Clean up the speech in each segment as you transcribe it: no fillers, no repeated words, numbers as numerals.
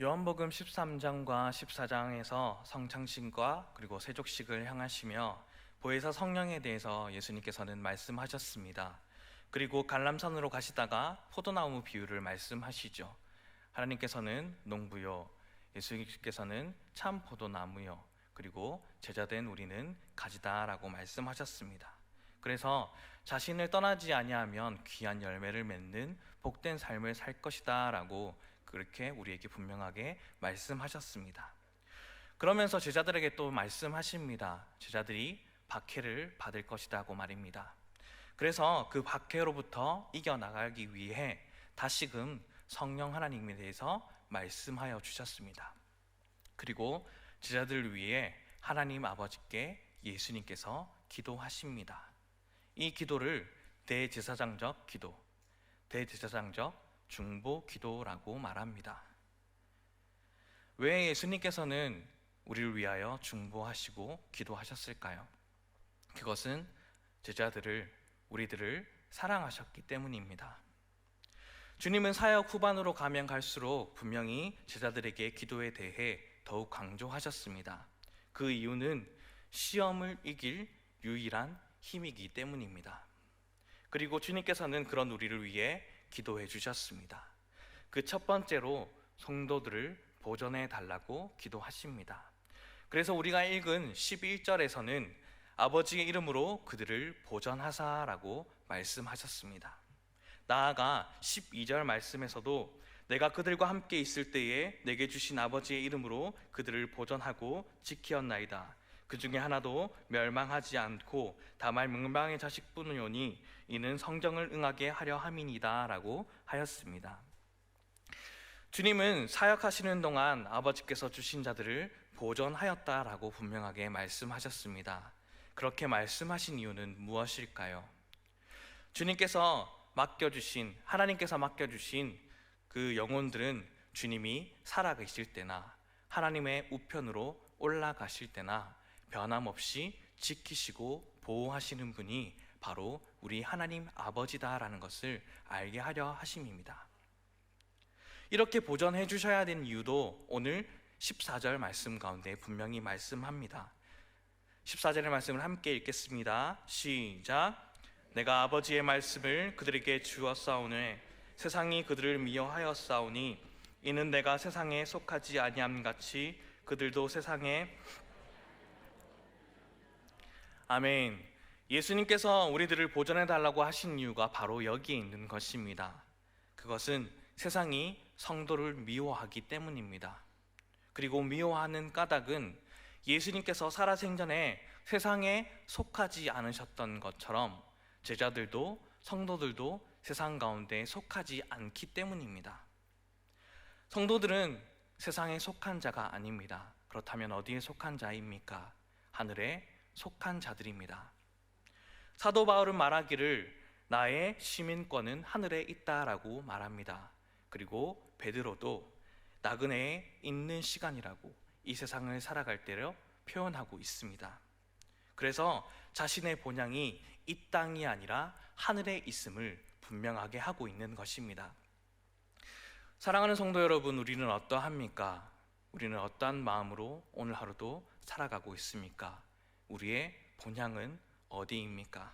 요한복음 13장과 14장에서 성찬식과 그리고 세족식을 향하시며 보혜사 성령에 대해서 예수님께서는 말씀하셨습니다. 그리고 갈람산으로 가시다가 포도나무 비유를 말씀하시죠. 하나님께서는 농부요, 예수님께서는 참 포도나무요, 그리고 제자된 우리는 가지다라고 말씀하셨습니다. 그래서 자신을 떠나지 아니하면 귀한 열매를 맺는 복된 삶을 살 것이다 라고 그렇게 우리에게 분명하게 말씀하셨습니다. 그러면서 제자들에게 또 말씀하십니다. 제자들이 박해를 받을 것이라고 말입니다. 그래서 그 박해로부터 이겨나가기 위해 다시금 성령 하나님에 대해서 말씀하여 주셨습니다. 그리고 제자들을 위해 하나님 아버지께 예수님께서 기도하십니다. 이 기도를 대제사장적 기도, 대제사장적 중보 기도라고 말합니다. 왜 예수님께서는 우리를 위하여 중보하시고 기도하셨을까요? 그것은 제자들을, 우리들을 사랑하셨기 때문입니다. 주님은 사역 후반으로 가면 갈수록 분명히 제자들에게 기도에 대해 더욱 강조하셨습니다. 그 이유는 시험을 이길 유일한 힘이기 때문입니다. 그리고 주님께서는 그런 우리를 위해 기도해 주셨습니다. 그 첫 번째로 성도들을 보전해 달라고 기도하십니다. 그래서 우리가 읽은 11절에서는 아버지의 이름으로 그들을 보전하사라고 말씀하셨습니다. 나아가 12절 말씀에서도 내가 그들과 함께 있을 때에 내게 주신 아버지의 이름으로 그들을 보전하고 지키었나이다. 그 중에 하나도 멸망하지 않고 다만 명망의 자식뿐이오니 이는 성경을 응하게 하려 함이니이다 라고 하였습니다. 주님은 사역하시는 동안 아버지께서 주신 자들을 보전하였다라고 분명하게 말씀하셨습니다. 그렇게 말씀하신 이유는 무엇일까요? 주님께서 맡겨주신, 하나님께서 맡겨주신 그 영혼들은 주님이 살아계실 때나 하나님의 우편으로 올라가실 때나 변함없이 지키시고 보호하시는 분이 바로 우리 하나님 아버지다라는 것을 알게 하려 하심입니다. 이렇게 보전해 주셔야 되는 이유도 오늘 14절 말씀 가운데 분명히 말씀합니다. 14절의 말씀을 함께 읽겠습니다. 시작. 내가 아버지의 말씀을 그들에게 주었사오니 세상이 그들을 미워하였사오니 이는 내가 세상에 속하지 아니함 같이 그들도 세상에. 아멘. 예수님께서 우리들을 보전해 달라고 하신 이유가 바로 여기에 있는 것입니다. 그것은 세상이 성도를 미워하기 때문입니다. 그리고 미워하는 까닭은 예수님께서 살아생전에 세상에 속하지 않으셨던 것처럼 제자들도 성도들도 세상 가운데 속하지 않기 때문입니다. 성도들은 세상에 속한 자가 아닙니다. 그렇다면 어디에 속한 자입니까? 하늘에 속한 자들입니다. 사도 바울은 말하기를 나의 시민권은 하늘에 있다라고 말합니다. 그리고 베드로도 나그네에 있는 시간이라고 이 세상을 살아갈 때를 표현하고 있습니다. 그래서 자신의 본향이 이 땅이 아니라 하늘에 있음을 분명하게 하고 있는 것입니다. 사랑하는 성도 여러분, 우리는 어떠합니까? 우리는 어떠한 마음으로 오늘 하루도 살아가고 있습니까? 우리의 본향은 어디입니까?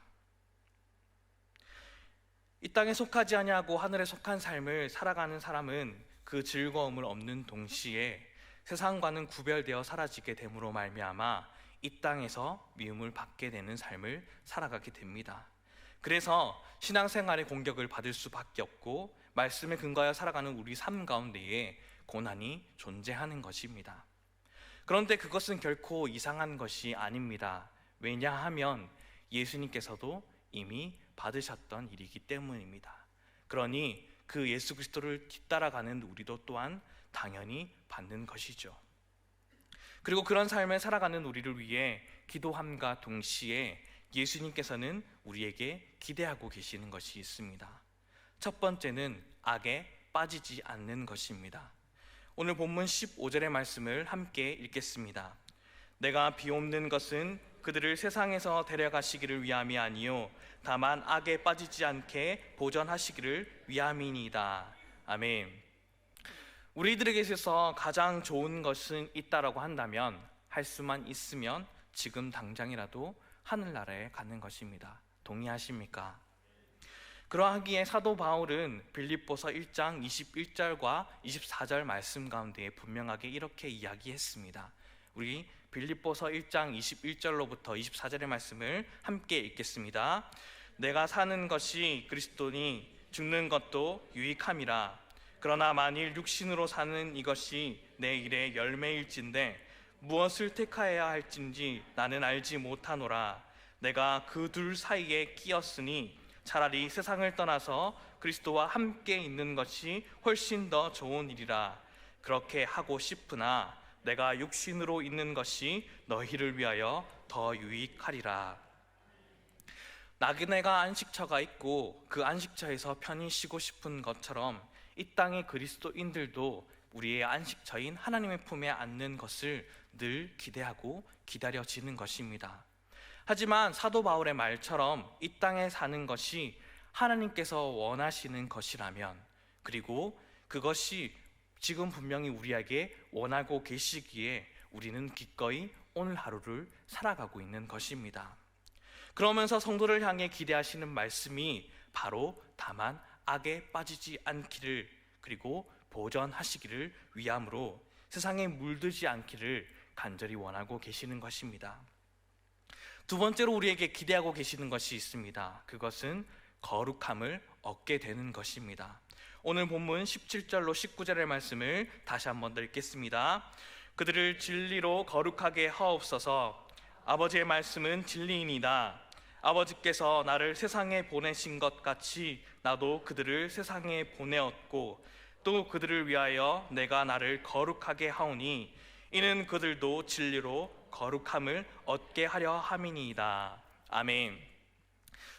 이 땅에 속하지 아니하고 하늘에 속한 삶을 살아가는 사람은 그 즐거움을 얻는 동시에 세상과는 구별되어 사라지게 됨으로 말미암아 이 땅에서 미움을 받게 되는 삶을 살아가게 됩니다. 그래서 신앙생활의 공격을 받을 수밖에 없고 말씀에 근거하여 살아가는 우리 삶 가운데에 고난이 존재하는 것입니다. 그런데 그것은 결코 이상한 것이 아닙니다. 왜냐하면 예수님께서도 이미 받으셨던 일이기 때문입니다. 그러니 그 예수 그리스도를 뒤따라가는 우리도 또한 당연히 받는 것이죠. 그리고 그런 삶을 살아가는 우리를 위해 기도함과 동시에 예수님께서는 우리에게 기대하고 계시는 것이 있습니다. 첫 번째는 악에 빠지지 않는 것입니다. 오늘 본문 15절의 말씀을 함께 읽겠습니다. 내가 비옵는 것은 그들을 세상에서 데려가시기를 위함이 아니요 다만 악에 빠지지 않게 보전하시기를 위함이니이다. 아멘. 우리들에게 있어서 가장 좋은 것은 있다라고 한다면, 할 수만 있으면 지금 당장이라도 하늘나라에 가는 것입니다. 동의하십니까? 그러하기에 사도 바울은 빌립보서 1장 21절과 24절 말씀 가운데 분명하게 이렇게 이야기했습니다. 우리 빌립보서 1장 21절로부터 24절의 말씀을 함께 읽겠습니다. 내가 사는 것이 그리스도니 죽는 것도 유익함이라. 그러나 만일 육신으로 사는 이것이 내 일의 열매일진데 무엇을 택하여야 할진지 나는 알지 못하노라. 내가 그 둘 사이에 끼었으니 차라리 세상을 떠나서 그리스도와 함께 있는 것이 훨씬 더 좋은 일이라. 그렇게 하고 싶으나 내가 육신으로 있는 것이 너희를 위하여 더 유익하리라. 나그네가 안식처가 있고 그 안식처에서 편히 쉬고 싶은 것처럼 이 땅의 그리스도인들도 우리의 안식처인 하나님의 품에 앉는 것을 늘 기대하고 기다려지는 것입니다. 하지만 사도 바울의 말처럼 이 땅에 사는 것이 하나님께서 원하시는 것이라면, 그리고 그것이 지금 분명히 우리에게 원하고 계시기에 우리는 기꺼이 오늘 하루를 살아가고 있는 것입니다. 그러면서 성도를 향해 기대하시는 말씀이 바로 다만 악에 빠지지 않기를, 그리고 보전하시기를 위함으로 세상에 물들지 않기를 간절히 원하고 계시는 것입니다. 두 번째로 우리에게 기대하고 계시는 것이 있습니다. 그것은 거룩함을 얻게 되는 것입니다. 오늘 본문 17절로 19절의 말씀을 다시 한번 더 읽겠습니다. 그들을 진리로 거룩하게 하옵소서. 아버지의 말씀은 진리이니이다. 아버지께서 나를 세상에 보내신 것 같이 나도 그들을 세상에 보내었고 또 그들을 위하여 내가 나를 거룩하게 하오니 이는 그들도 진리로 거룩함을 얻게 하려 함이니이다. 아멘.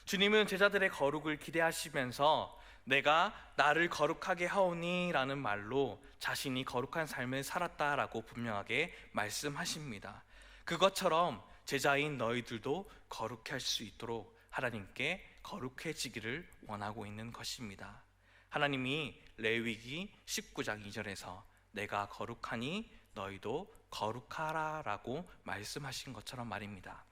주님은 제자들의 거룩을 기대하시면서 내가 나를 거룩하게 하오니 라는 말로 자신이 거룩한 삶을 살았다라고 분명하게 말씀하십니다. 그것처럼 제자인 너희들도 거룩할 수 있도록 하나님께 거룩해지기를 원하고 있는 것입니다. 하나님이 레위기 19장 2절에서 내가 거룩하니 너희도 거룩하라 라고 말씀하신 것처럼 말입니다.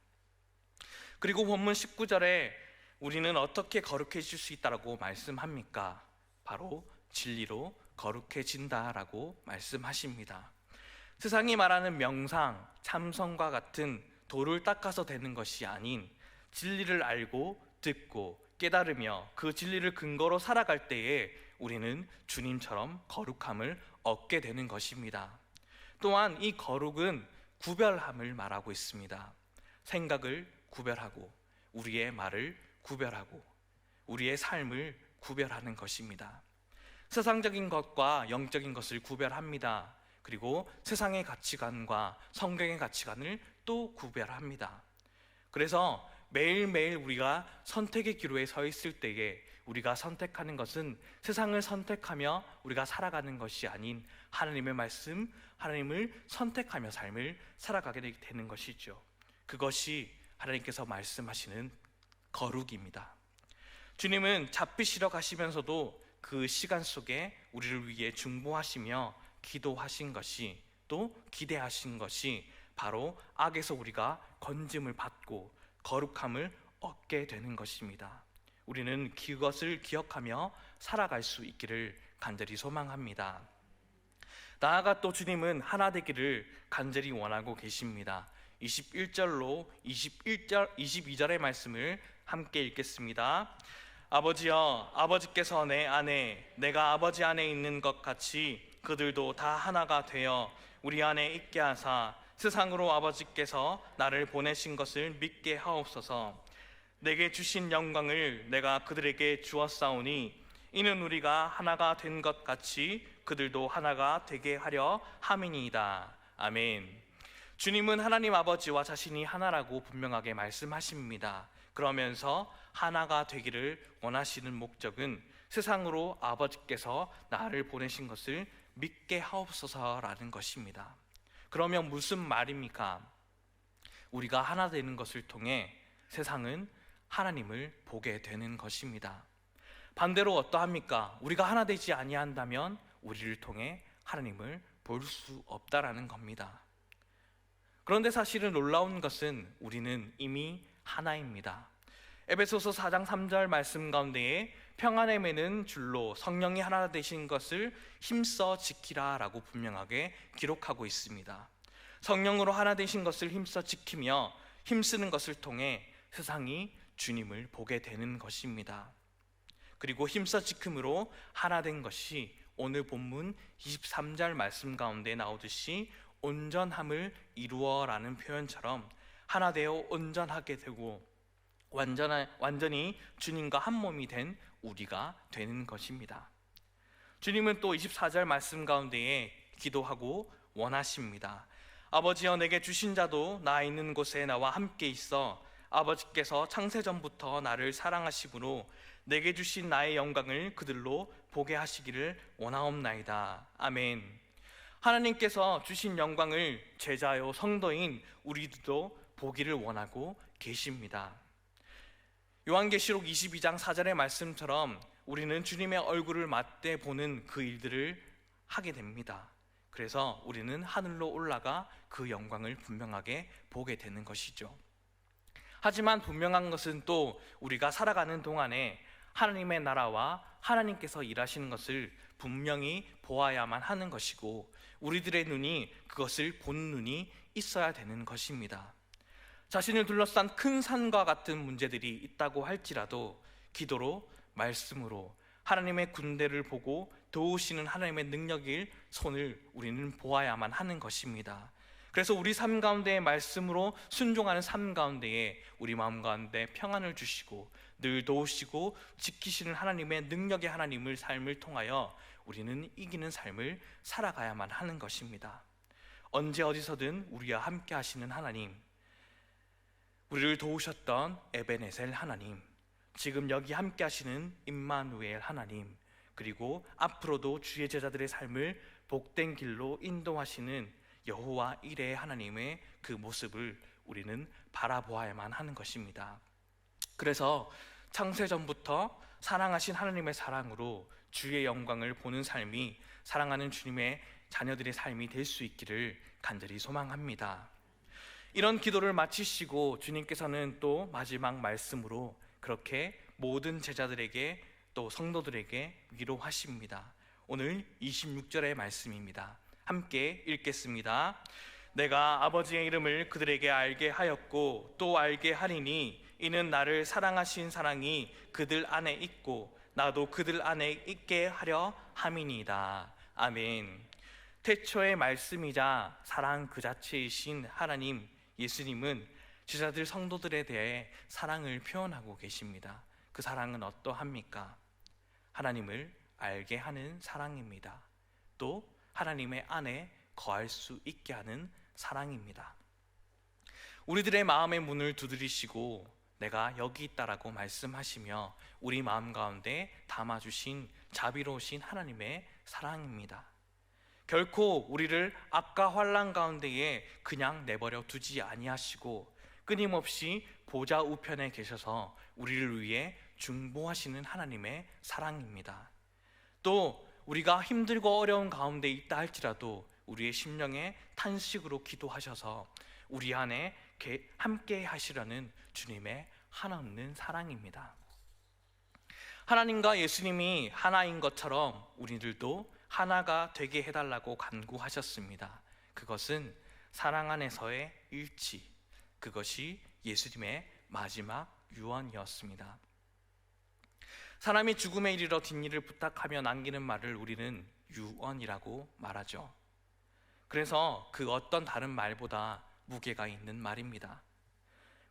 그리고 본문 19절에 우리는 어떻게 거룩해질 수 있다라고 말씀합니까? 바로 진리로 거룩해진다라고 말씀하십니다. 세상이 말하는 명상, 참선과 같은 도를 닦아서 되는 것이 아닌 진리를 알고 듣고 깨달으며 그 진리를 근거로 살아갈 때에 우리는 주님처럼 거룩함을 얻게 되는 것입니다. 또한 이 거룩은 구별함을 말하고 있습니다. 생각을 구별하고 우리의 말을 구별하고 우리의 삶을 구별하는 것입니다. 세상적인 것과 영적인 것을 구별합니다. 그리고 세상의 가치관과 성경의 가치관을 또 구별합니다. 그래서 매일매일 우리가 선택의 기로에 서 있을 때에 우리가 선택하는 것은 세상을 선택하며 우리가 살아가는 것이 아닌 하나님의 말씀, 하나님을 선택하며 삶을 살아가게 되는 것이죠. 그것이 하나님께서 말씀하시는 거룩입니다. 주님은 잡히시러 가시면서도 그 시간 속에 우리를 위해 중보하시며 기도하신 것이, 또 기대하신 것이 바로 악에서 우리가 건짐을 받고 거룩함을 얻게 되는 것입니다. 우리는 그것을 기억하며 살아갈 수 있기를 간절히 소망합니다. 나아가 또 주님은 하나 되기를 간절히 원하고 계십니다. 21절로 22절의 말씀을 함께 읽겠습니다. 아버지여, 아버지께서 내 안에 내가 아버지 안에 있는 것 같이 그들도 다 하나가 되어 우리 안에 있게 하사 세상으로 아버지께서 나를 보내신 것을 믿게 하옵소서. 내게 주신 영광을 내가 그들에게 주었사오니 이는 우리가 하나가 된 것 같이 그들도 하나가 되게 하려 함이니이다. 아멘. 주님은 하나님 아버지와 자신이 하나라고 분명하게 말씀하십니다. 그러면서 하나가 되기를 원하시는 목적은 세상으로 아버지께서 나를 보내신 것을 믿게 하옵소서라는 것입니다. 그러면 무슨 말입니까? 우리가 하나 되는 것을 통해 세상은 하나님을 보게 되는 것입니다. 반대로 어떠합니까? 우리가 하나 되지 아니한다면 우리를 통해 하나님을 볼 수 없다라는 겁니다. 그런데 사실은 놀라운 것은 우리는 이미 하나입니다. 에베소서 4장 3절 말씀 가운데에 평안의 매는 줄로 성령이 하나 되신 것을 힘써 지키라 라고 분명하게 기록하고 있습니다. 성령으로 하나 되신 것을 힘써 지키며 힘쓰는 것을 통해 세상이 주님을 보게 되는 것입니다. 그리고 힘써 지킴으로 하나 된 것이 오늘 본문 23절 말씀 가운데 나오듯이 온전함을 이루어라는 표현처럼 하나 되어 온전하게 되고 완전히 주님과 한 몸이 된 우리가 되는 것입니다. 주님은 또 24절 말씀 가운데에 기도하고 원하십니다. 아버지여, 내게 주신 자도 나 있는 곳에 나와 함께 있어 아버지께서 창세전부터 나를 사랑하심으로 내게 주신 나의 영광을 그들로 보게 하시기를 원하옵나이다. 아멘. 하나님께서 주신 영광을 제자요 성도인 우리도 보기를 원하고 계십니다. 요한계시록 22장 4절의 말씀처럼 우리는 주님의 얼굴을 맞대 보는 그 일들을 하게 됩니다. 그래서 우리는 하늘로 올라가 그 영광을 분명하게 보게 되는 것이죠. 하지만 분명한 것은 또 우리가 살아가는 동안에 하나님의 나라와 하나님께서 일하시는 것을 분명히 보아야만 하는 것이고, 우리들의 눈이 그것을 본 눈이 있어야 되는 것입니다. 자신을 둘러싼 큰 산과 같은 문제들이 있다고 할지라도 기도로, 말씀으로 하나님의 군대를 보고 도우시는 하나님의 능력일 손을 우리는 보아야만 하는 것입니다. 그래서 우리 삶 가운데의 말씀으로 순종하는 삶 가운데에 우리 마음 가운데 평안을 주시고 늘 도우시고 지키시는 하나님의 능력의 하나님을 삶을 통하여 우리는 이기는 삶을 살아가야만 하는 것입니다. 언제 어디서든 우리와 함께 하시는 하나님, 우리를 도우셨던 에베네셀 하나님, 지금 여기 함께 하시는 임마누엘 하나님, 그리고 앞으로도 주의 제자들의 삶을 복된 길로 인도하시는 여호와 이레의 하나님의 그 모습을 우리는 바라보아야만 하는 것입니다. 그래서 창세전부터 사랑하신 하나님의 사랑으로 주의 영광을 보는 삶이 사랑하는 주님의 자녀들의 삶이 될 수 있기를 간절히 소망합니다. 이런 기도를 마치시고 주님께서는 또 마지막 말씀으로 그렇게 모든 제자들에게 또 성도들에게 위로하십니다. 오늘 26절의 말씀입니다. 함께 읽겠습니다. 내가 아버지의 이름을 그들에게 알게 하였고 또 알게 하리니 이는 나를 사랑하신 사랑이 그들 안에 있고 나도 그들 안에 있게 하려 함이니이다. 아멘. 태초의 말씀이자 사랑 그 자체이신 하나님 예수님은 제자들 성도들에 대해 사랑을 표현하고 계십니다. 그 사랑은 어떠합니까? 하나님을 알게 하는 사랑입니다. 또 하나님의 안에 거할 수 있게 하는 사랑입니다. 우리들의 마음의 문을 두드리시고 내가 여기 있다라고 말씀하시며 우리 마음 가운데 담아주신 자비로우신 하나님의 사랑입니다. 결코 우리를 악과 환난 가운데에 그냥 내버려 두지 아니하시고 끊임없이 보좌 우편에 계셔서 우리를 위해 중보하시는 하나님의 사랑입니다. 또 우리가 힘들고 어려운 가운데 있다 할지라도 우리의 심령에 탄식으로 기도하셔서 우리 안에 함께 하시려는 주님의 한없는 사랑입니다. 하나님과 예수님이 하나인 것처럼 우리들도 하나가 되게 해달라고 간구하셨습니다. 그것은 사랑 안에서의 일치, 그것이 예수님의 마지막 유언이었습니다. 사람이 죽음에 이르러 뒷일을 부탁하며 남기는 말을 우리는 유언이라고 말하죠. 그래서 그 어떤 다른 말보다 무게가 있는 말입니다.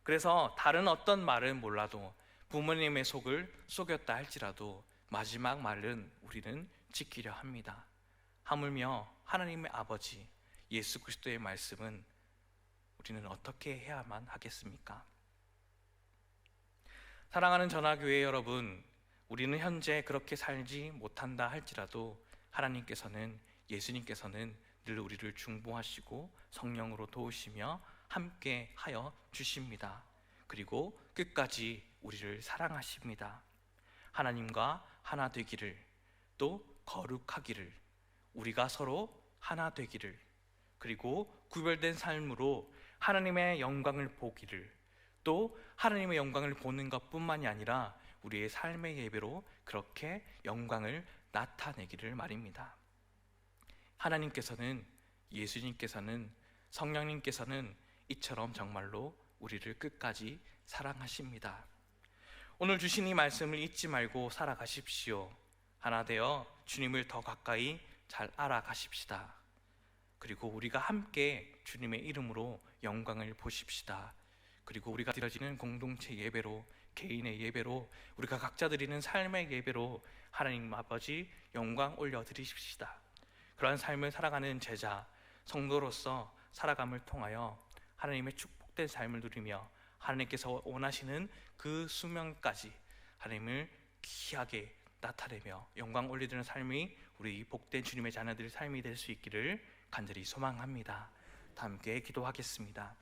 그래서 다른 어떤 말은 몰라도 부모님의 속을 속였다 할지라도 마지막 말은 우리는 지키려 합니다. 하물며 하나님의 아버지 예수 그리스도의 말씀은 우리는 어떻게 해야만 하겠습니까? 사랑하는 전화교회 여러분, 우리는 현재 그렇게 살지 못한다 할지라도 하나님께서는, 예수님께서는 늘 우리를 중보하시고 성령으로 도우시며 함께 하여 주십니다. 그리고 끝까지 우리를 사랑하십니다. 하나님과 하나 되기를, 또 거룩하기를, 우리가 서로 하나 되기를, 그리고 구별된 삶으로 하나님의 영광을 보기를, 또 하나님의 영광을 보는 것뿐만이 아니라 우리의 삶의 예배로 그렇게 영광을 나타내기를 말입니다. 하나님께서는, 예수님께서는, 성령님께서는 이처럼 정말로 우리를 끝까지 사랑하십니다. 오늘 주신 이 말씀을 잊지 말고 살아가십시오. 하나 되어 주님을 더 가까이 잘 알아가십시다. 그리고 우리가 함께 주님의 이름으로 영광을 보십시다. 그리고 우리가 드려지는 공동체 예배로, 개인의 예배로, 우리가 각자 드리는 삶의 예배로 하나님 아버지 영광 올려드리십시다. 그러한 삶을 살아가는 제자, 성도로서 살아감을 통하여 하나님의 축복된 삶을 누리며 하나님께서 원하시는 그 수명까지 하나님을 귀하게 나타내며 영광 올리는 삶이 우리 복된 주님의 자녀들의 삶이 될 수 있기를 간절히 소망합니다. 다 함께 기도하겠습니다.